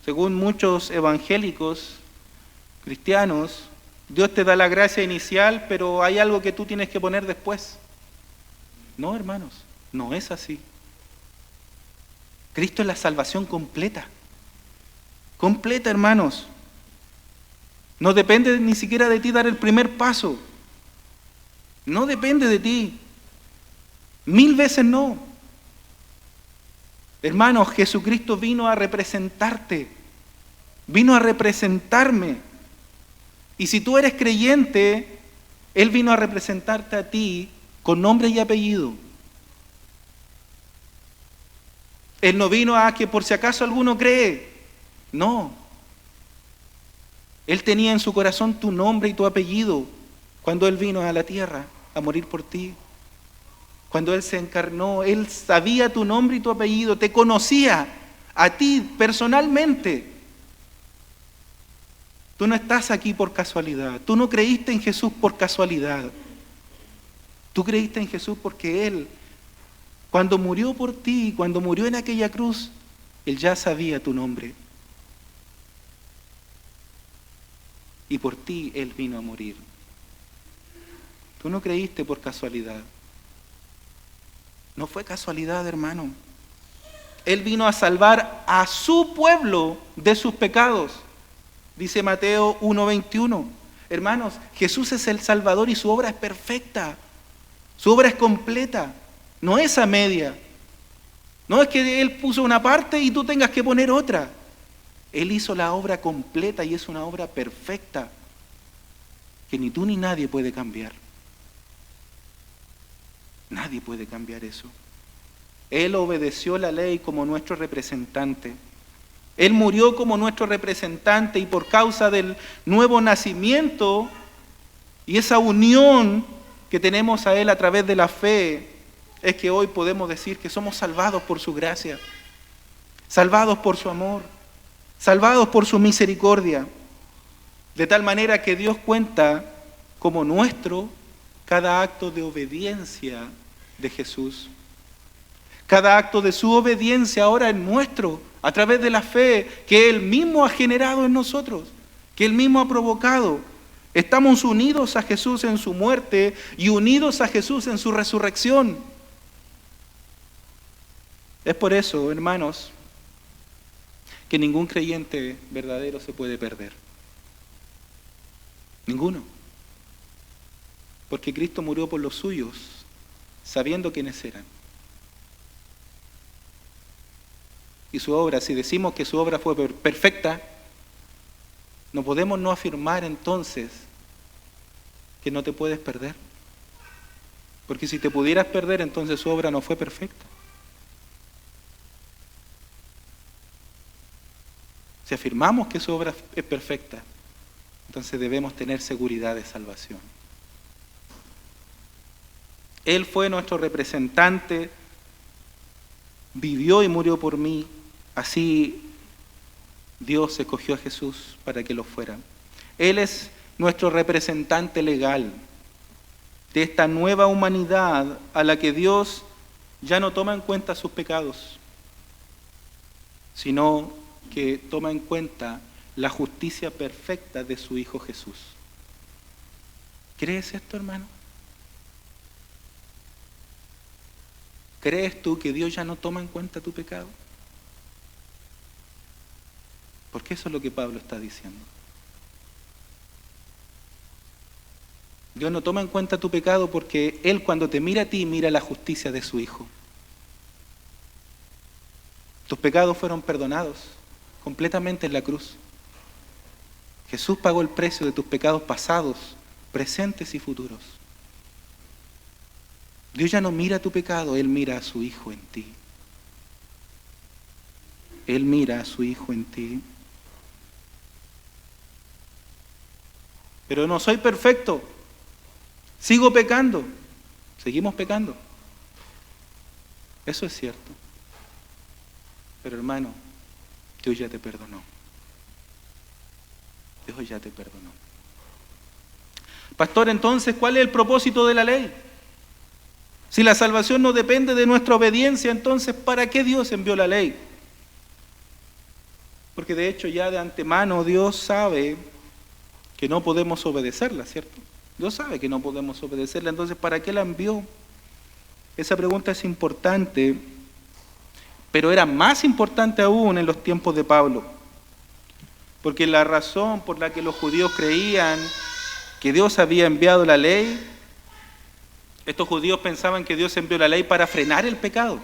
Según muchos evangélicos cristianos, Dios te da la gracia inicial, pero hay algo que tú tienes que poner después. No, hermanos, no es así. Cristo es la salvación completa. Completa, hermanos. No depende ni siquiera de ti dar el primer paso. No depende de ti. 1000 veces no. Hermanos, Jesucristo vino a representarte. Vino a representarme. Y si tú eres creyente, Él vino a representarte a ti con nombre y apellido. Él no vino a que por si acaso alguno cree. No. Él tenía en su corazón tu nombre y tu apellido cuando Él vino a la tierra a morir por ti. Cuando Él se encarnó, Él sabía tu nombre y tu apellido, te conocía a ti personalmente. Tú no estás aquí por casualidad, tú no creíste en Jesús por casualidad. Tú creíste en Jesús porque Él, cuando murió por ti, cuando murió en aquella cruz, Él ya sabía tu nombre. Y por ti Él vino a morir. Tú no creíste por casualidad. No fue casualidad, hermano. Él vino a salvar a su pueblo de sus pecados. Dice Mateo 1:21. Hermanos, Jesús es el Salvador y su obra es perfecta. Su obra es completa. No es a media. No es que Él puso una parte y tú tengas que poner otra. Él hizo la obra completa y es una obra perfecta que ni tú ni nadie puede cambiar. Nadie puede cambiar eso. Él obedeció la ley como nuestro representante. Él murió como nuestro representante y por causa del nuevo nacimiento y esa unión que tenemos a Él a través de la fe, es que hoy podemos decir que somos salvados por su gracia, salvados por su amor, salvados por su misericordia, de tal manera que Dios cuenta como nuestro cada acto de obediencia de Jesús. Cada acto de su obediencia ahora es nuestro, a través de la fe que Él mismo ha generado en nosotros, que Él mismo ha provocado. Estamos unidos a Jesús en su muerte y unidos a Jesús en su resurrección. Es por eso, hermanos, que ningún creyente verdadero se puede perder. Ninguno. Porque Cristo murió por los suyos, sabiendo quiénes eran. Y su obra, si decimos que su obra fue perfecta, no podemos no afirmar entonces que no te puedes perder. Porque si te pudieras perder, entonces su obra no fue perfecta. Si afirmamos que su obra es perfecta, entonces debemos tener seguridad de salvación. Él fue nuestro representante, vivió y murió por mí. Así Dios escogió a Jesús para que lo fuera. Él es nuestro representante legal de esta nueva humanidad a la que Dios ya no toma en cuenta sus pecados, sino que toma en cuenta la justicia perfecta de su Hijo Jesús. ¿Crees esto, hermano? ¿Crees tú que Dios ya no toma en cuenta tu pecado? Porque eso es lo que Pablo está diciendo. Dios no toma en cuenta tu pecado porque Él cuando te mira a ti, mira la justicia de su Hijo. Tus pecados fueron perdonados completamente en la cruz. Jesús pagó el precio de tus pecados pasados, presentes y futuros. Dios ya no mira tu pecado, Él mira a su Hijo en ti. Él mira a su Hijo en ti. Pero no soy perfecto. Sigo pecando. Seguimos pecando. Eso es cierto. Pero hermano, Dios ya te perdonó. Dios ya te perdonó. Pastor, entonces, ¿cuál es el propósito de la ley? Si la salvación no depende de nuestra obediencia, entonces, ¿para qué Dios envió la ley? Porque de hecho ya de antemano Dios sabe que no podemos obedecerla, ¿cierto? Dios sabe que no podemos obedecerla, entonces ¿para qué la envió? Esa pregunta es importante, pero era más importante aún en los tiempos de Pablo. Porque la razón por la que los judíos creían que Dios había enviado la ley, estos judíos pensaban que Dios envió la ley para frenar el pecado.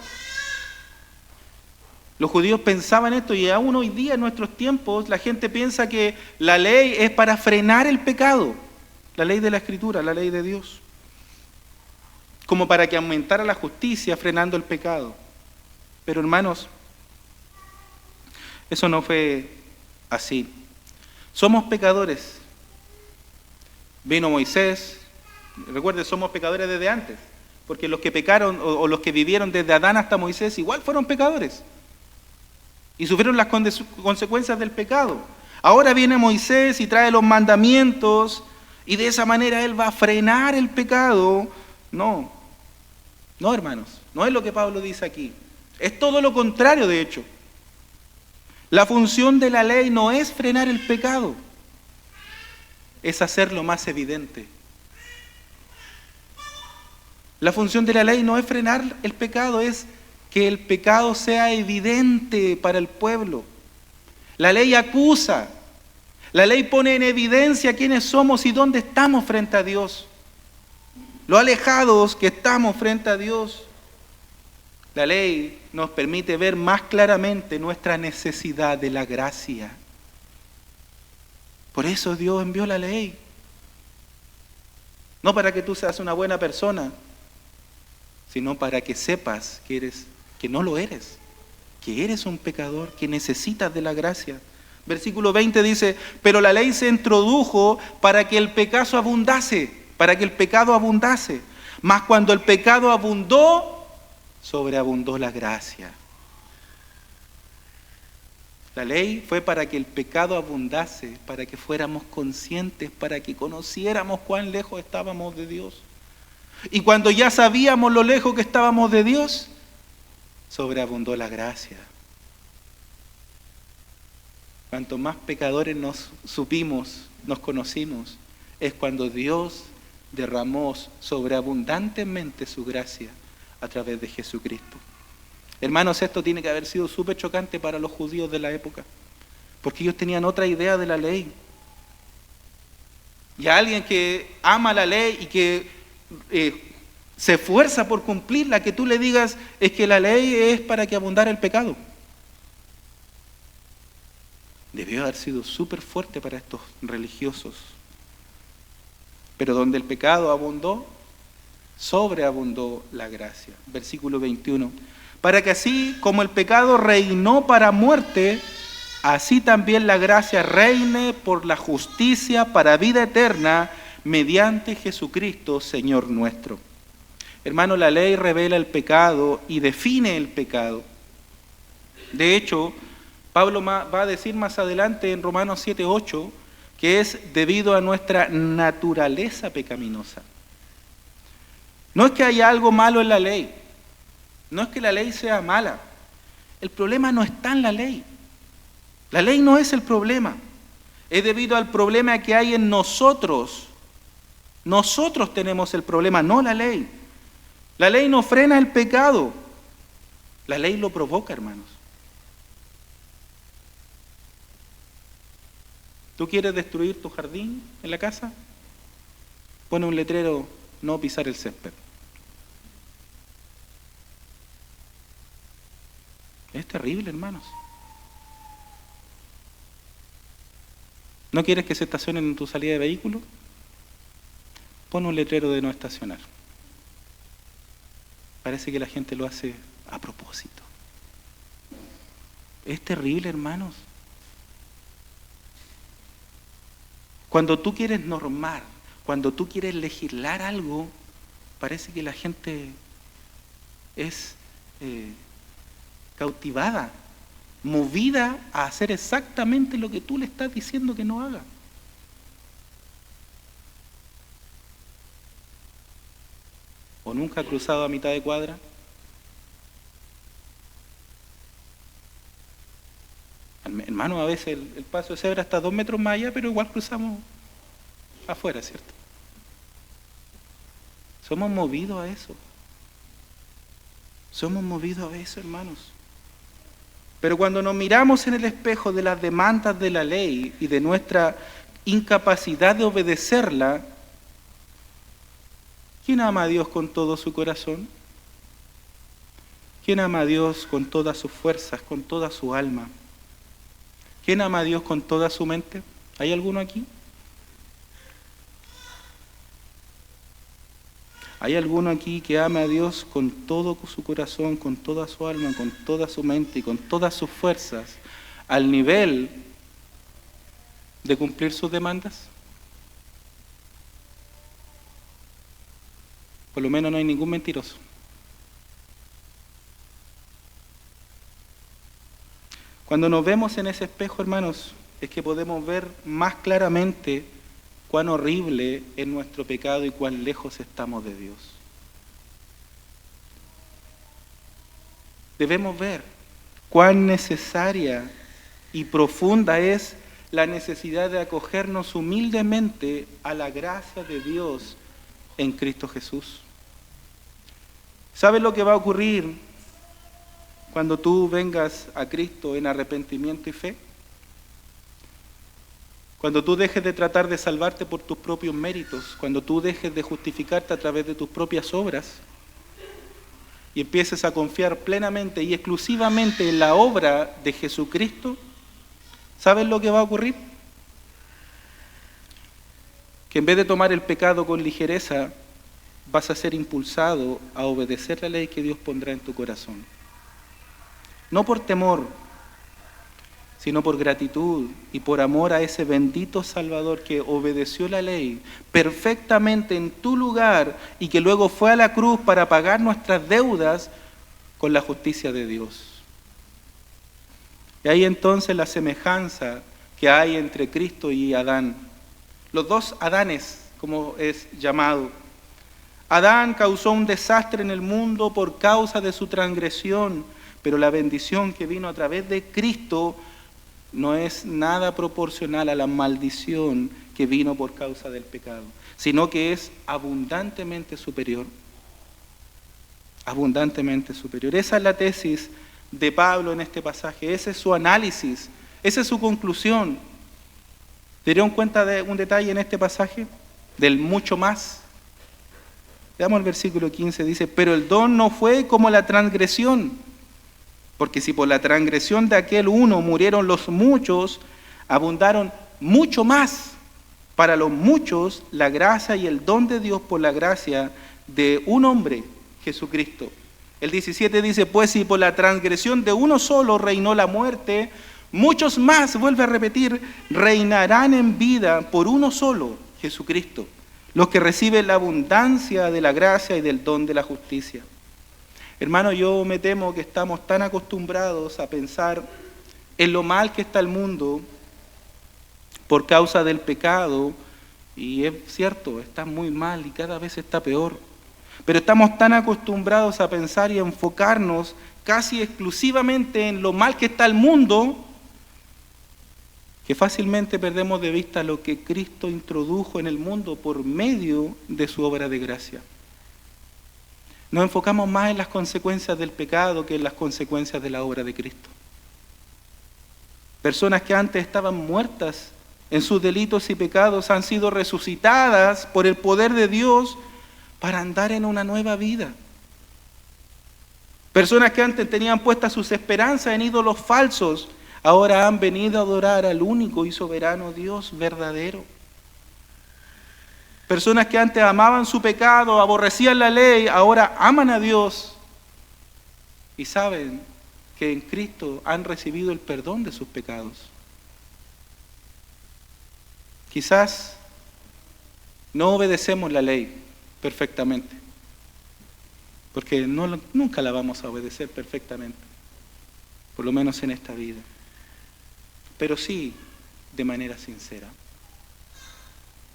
Los judíos pensaban esto y aún hoy día en nuestros tiempos la gente piensa que la ley es para frenar el pecado. La ley de la Escritura, la ley de Dios. Como para que aumentara la justicia frenando el pecado. Pero hermanos, eso no fue así. Somos pecadores. Vino Moisés. Recuerden, somos pecadores desde antes. Porque los que pecaron o los que vivieron desde Adán hasta Moisés igual fueron pecadores. Y sufrieron las consecuencias del pecado. Ahora viene Moisés y trae los mandamientos y de esa manera Él va a frenar el pecado. No, hermanos, no es lo que Pablo dice aquí. Es todo lo contrario, de hecho. La función de la ley no es frenar el pecado, es hacerlo más evidente. La función de la ley no es frenar el pecado, es que el pecado sea evidente para el pueblo. La ley acusa, la ley pone en evidencia quiénes somos y dónde estamos frente a Dios. Lo alejados que estamos frente a Dios. La ley nos permite ver más claramente nuestra necesidad de la gracia. Por eso Dios envió la ley. No para que tú seas una buena persona, sino para que sepas que no lo eres, que eres un pecador, que necesitas de la gracia. Versículo 20 dice, pero la ley se introdujo para que el pecado abundase, mas cuando el pecado abundó, sobreabundó la gracia. La ley fue para que el pecado abundase, para que fuéramos conscientes, para que conociéramos cuán lejos estábamos de Dios. Y cuando ya sabíamos lo lejos que estábamos de Dios, sobreabundó la gracia. Cuanto más pecadores nos supimos, nos conocimos, es cuando Dios derramó sobreabundantemente su gracia a través de Jesucristo. Hermanos, esto tiene que haber sido súper chocante para los judíos de la época, porque ellos tenían otra idea de la ley. Y a alguien que ama la ley y que se esfuerza por cumplirla, que tú le digas es que la ley es para que abundara el pecado. Debió haber sido súper fuerte para estos religiosos. Pero donde el pecado abundó, sobreabundó la gracia. Versículo 21. Para que así como el pecado reinó para muerte, así también la gracia reine por la justicia para vida eterna mediante Jesucristo, Señor nuestro. Hermano, la ley revela el pecado y define el pecado. De hecho, Pablo va a decir más adelante en Romanos 7:8 que es debido a nuestra naturaleza pecaminosa. No es que haya algo malo en la ley, no es que la ley sea mala. El problema no está en la ley. La ley no es el problema. Es debido al problema que hay en nosotros. Nosotros tenemos el problema, no la ley. La ley no frena el pecado. La ley lo provoca, hermanos. ¿Tú quieres destruir tu jardín en la casa? Pone un letrero, no pisar el césped. Es terrible, hermanos. ¿No quieres que se estacionen en tu salida de vehículo? Pon un letrero de no estacionar. Parece que la gente lo hace a propósito. Es terrible, hermanos. Cuando tú quieres normar, Cuando tú quieres legislar algo, parece que la gente es cautivada, movida a hacer exactamente lo que tú le estás diciendo que no haga. ¿O nunca ha cruzado a mitad de cuadra? Hermano, a veces el paso de cebra está 2 metros más allá, pero igual cruzamos afuera, ¿cierto? Somos movidos a eso. Somos movidos a eso, hermanos. Pero cuando nos miramos en el espejo de las demandas de la ley y de nuestra incapacidad de obedecerla, ¿quién ama a Dios con todo su corazón? ¿Quién ama a Dios con todas sus fuerzas, con toda su alma? ¿Quién ama a Dios con toda su mente? ¿Hay alguno aquí? ¿Hay alguno aquí que ama a Dios con todo su corazón, con toda su alma, con toda su mente y con todas sus fuerzas, al nivel de cumplir sus demandas? Por lo menos no hay ningún mentiroso. Cuando nos vemos en ese espejo, hermanos, es que podemos ver más claramente cuán horrible es nuestro pecado y cuán lejos estamos de Dios. Debemos ver cuán necesaria y profunda es la necesidad de acogernos humildemente a la gracia de Dios en Cristo Jesús. ¿Sabes lo que va a ocurrir cuando tú vengas a Cristo en arrepentimiento y fe? Cuando tú dejes de tratar de salvarte por tus propios méritos, cuando tú dejes de justificarte a través de tus propias obras y empieces a confiar plenamente y exclusivamente en la obra de Jesucristo, ¿sabes lo que va a ocurrir? Que en vez de tomar el pecado con ligereza, vas a ser impulsado a obedecer la ley que Dios pondrá en tu corazón. No por temor, sino por gratitud y por amor a ese bendito Salvador que obedeció la ley perfectamente en tu lugar y que luego fue a la cruz para pagar nuestras deudas con la justicia de Dios. Y ahí entonces la semejanza que hay entre Cristo y Adán. Los dos Adanes, como es llamado. Adán causó un desastre en el mundo por causa de su transgresión, pero la bendición que vino a través de Cristo no es nada proporcional a la maldición que vino por causa del pecado, sino que es abundantemente superior. Abundantemente superior. Esa es la tesis de Pablo en este pasaje, ese es su análisis, esa es su conclusión. ¿Se dieron cuenta de un detalle en este pasaje? Del mucho más. Veamos el versículo 15, dice, pero el don no fue como la transgresión. Porque si por la transgresión de aquel uno murieron los muchos, abundaron mucho más para los muchos la gracia y el don de Dios por la gracia de un hombre, Jesucristo. El 17 dice, pues si por la transgresión de uno solo reinó la muerte, muchos más, vuelve a repetir, reinarán en vida por uno solo, Jesucristo, los que reciben la abundancia de la gracia y del don de la justicia. Hermano, yo me temo que estamos tan acostumbrados a pensar en lo mal que está el mundo por causa del pecado, y es cierto, está muy mal y cada vez está peor, pero estamos tan acostumbrados a pensar y a enfocarnos casi exclusivamente en lo mal que está el mundo, que fácilmente perdemos de vista lo que Cristo introdujo en el mundo por medio de su obra de gracia. Nos enfocamos más en las consecuencias del pecado que en las consecuencias de la obra de Cristo. Personas que antes estaban muertas en sus delitos y pecados han sido resucitadas por el poder de Dios para andar en una nueva vida. Personas que antes tenían puestas sus esperanzas en ídolos falsos, ahora han venido a adorar al único y soberano Dios verdadero. Personas que antes amaban su pecado, aborrecían la ley, ahora aman a Dios y saben que en Cristo han recibido el perdón de sus pecados. Quizás No obedecemos la ley perfectamente, porque nunca la vamos a obedecer perfectamente, por lo menos en esta vida, pero sí de manera sincera.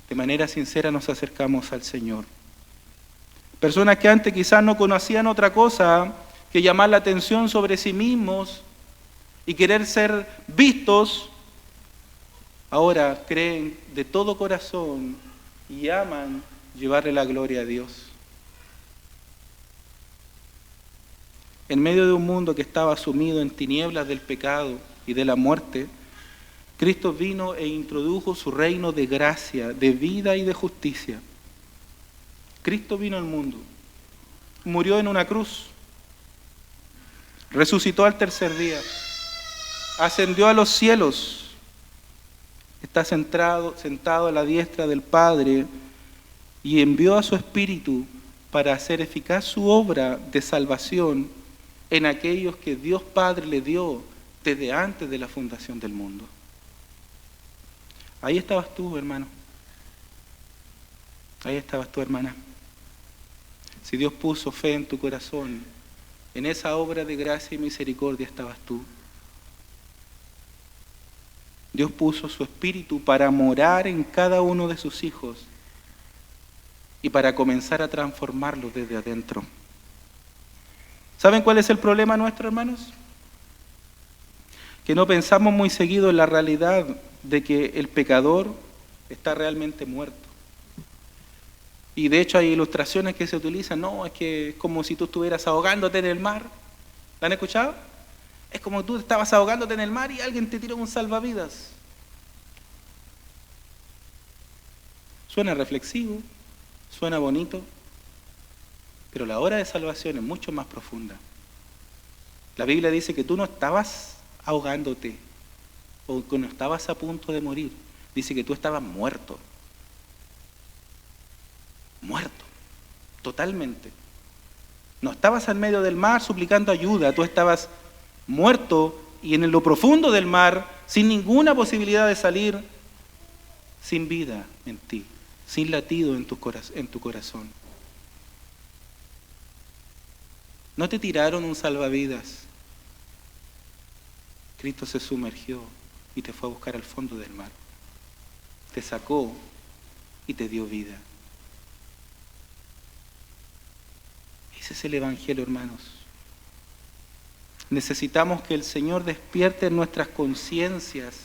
De manera sincera nos acercamos al Señor. Personas que antes quizás no conocían otra cosa que llamar la atención sobre sí mismos y querer ser vistos, ahora creen de todo corazón y aman llevarle la gloria a Dios. En medio de un mundo que estaba sumido en tinieblas del pecado y de la muerte, Cristo vino e introdujo su reino de gracia, de vida y de justicia. Cristo vino al mundo, murió en una cruz, resucitó al tercer día, ascendió a los cielos, está sentado a la diestra del Padre y envió a su Espíritu para hacer eficaz su obra de salvación en aquellos que Dios Padre le dio desde antes de la fundación del mundo. Ahí estabas tú, hermano. Ahí estabas tú, hermana. Si Dios puso fe en tu corazón, en esa obra de gracia y misericordia estabas tú. Dios puso su Espíritu para morar en cada uno de sus hijos y para comenzar a transformarlos desde adentro. ¿Saben cuál es el problema nuestro, hermanos? Que no pensamos muy seguido en la realidad de que el pecador está realmente muerto. Y de hecho hay ilustraciones que se utilizan, no, es que es como si tú estuvieras ahogándote en el mar. ¿La han escuchado? Es como tú estabas ahogándote en el mar y alguien te tiró un salvavidas. Suena reflexivo, suena bonito, pero la hora de salvación es mucho más profunda. La Biblia dice que tú no estabas ahogándote o que no estabas a punto de morir. Dice que tú estabas muerto. Muerto, totalmente. No estabas en medio del mar suplicando ayuda, tú estabas muerto y en lo profundo del mar, sin ninguna posibilidad de salir, sin vida en ti, sin latido en tu corazón. No te tiraron un salvavidas. Cristo se sumergió y te fue a buscar al fondo del mar. Te sacó y te dio vida. Ese es el Evangelio, hermanos. Necesitamos que el Señor despierte nuestras conciencias,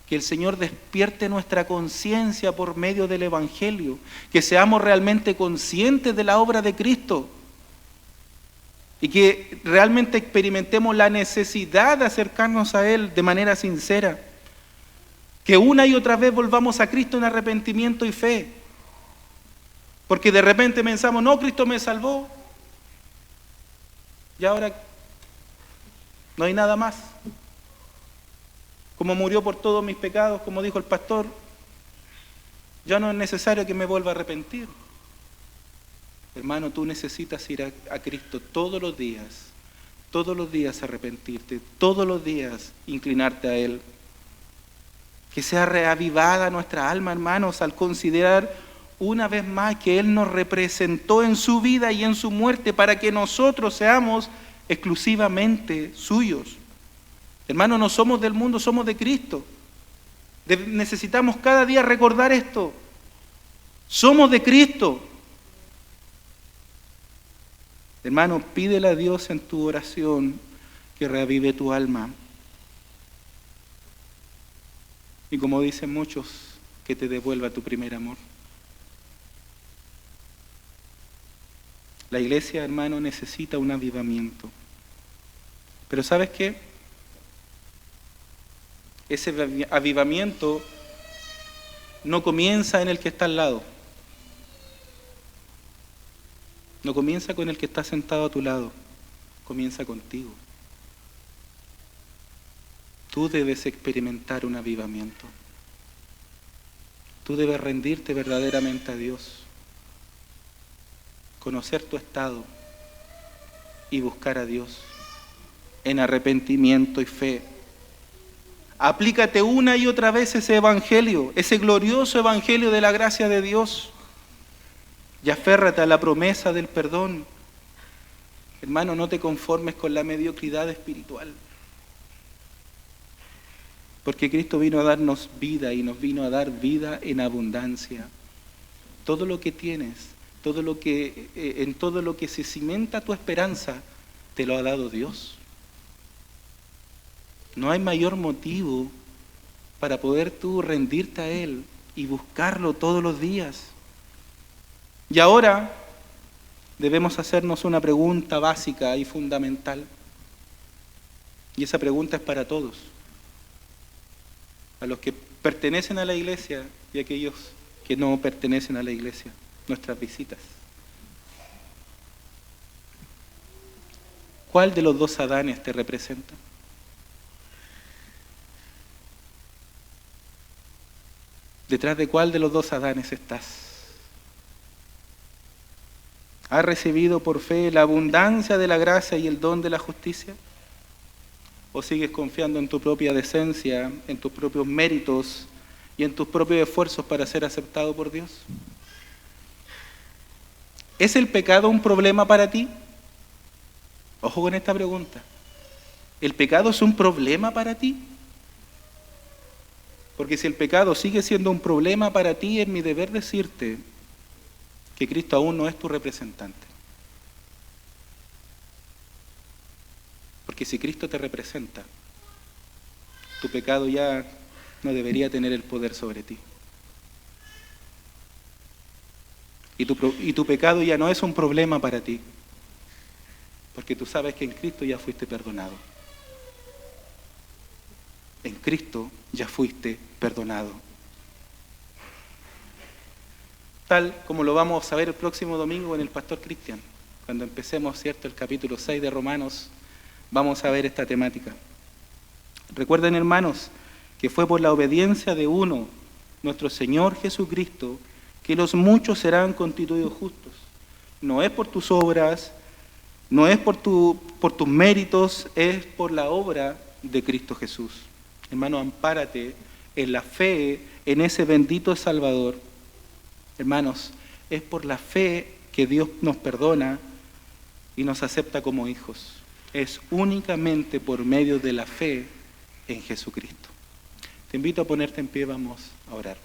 que el Señor despierte nuestra conciencia por medio del Evangelio, que seamos realmente conscientes de la obra de Cristo y que realmente experimentemos la necesidad de acercarnos a Él de manera sincera, que una y otra vez volvamos a Cristo en arrepentimiento y fe, porque de repente pensamos, no, Cristo me salvó, y ahora no hay nada más. Como murió por todos mis pecados, como dijo el pastor, ya no es necesario que me vuelva a arrepentir. Hermano, tú necesitas ir a Cristo todos los días arrepentirte, todos los días inclinarte a Él. Que sea reavivada nuestra alma, hermanos, al considerar una vez más que Él nos representó en su vida y en su muerte para que nosotros seamos exclusivamente suyos. Hermanos, no somos del mundo, somos de Cristo. Necesitamos cada día recordar esto. Somos de Cristo. Hermano, pídele a Dios en tu oración que reavive tu alma. Y como dicen muchos, que te devuelva tu primer amor. La iglesia, hermano, necesita un avivamiento. Pero ¿sabes qué? Ese avivamiento no comienza en el que está al lado. No comienza con el que está sentado a tu lado. Comienza contigo. Tú debes experimentar un avivamiento. Tú debes rendirte verdaderamente a Dios. Conocer tu estado y buscar a Dios en arrepentimiento y fe. Aplícate una y otra vez ese evangelio, ese glorioso evangelio de la gracia de Dios. y aférrate a la promesa del perdón. Hermano, no te conformes con la mediocridad espiritual. Porque Cristo vino a darnos vida y nos vino a dar vida en abundancia. Todo lo que tienes, en todo lo que se cimenta tu esperanza, te lo ha dado Dios. No hay mayor motivo para poder tú rendirte a Él y buscarlo todos los días. Y ahora debemos hacernos una pregunta básica y fundamental. Y esa pregunta es para todos. A los que pertenecen a la iglesia y a aquellos que no pertenecen a la iglesia, nuestras visitas. ¿Cuál de los dos Adanes te representa? ¿Detrás de cuál de los dos Adanes estás? ¿Has recibido por fe la abundancia de la gracia y el don de la justicia? ¿O sigues confiando en tu propia decencia, en tus propios méritos y en tus propios esfuerzos para ser aceptado por Dios? ¿Es el pecado un problema para ti? Ojo con esta pregunta. ¿El pecado es un problema para ti? Porque si el pecado sigue siendo un problema para ti, es mi deber decirte que Cristo aún no es tu representante. Porque si Cristo te representa, tu pecado ya no debería tener el poder sobre ti. Y tu pecado ya no es un problema para ti, porque tú sabes que en Cristo ya fuiste perdonado. En Cristo ya fuiste perdonado. Tal como lo vamos a ver el próximo domingo en el Pastor Cristian, cuando empecemos, ¿cierto?, el capítulo 6 de Romanos, vamos a ver esta temática. Recuerden, hermanos, que fue por la obediencia de uno, nuestro Señor Jesucristo, que los muchos serán constituidos justos. No es por tus obras, no es por tus méritos, es por la obra de Cristo Jesús. Hermano, ampárate en la fe, en ese bendito Salvador. Hermanos, es por la fe que Dios nos perdona y nos acepta como hijos. Es únicamente por medio de la fe en Jesucristo. Te invito a ponerte en pie, vamos a orar.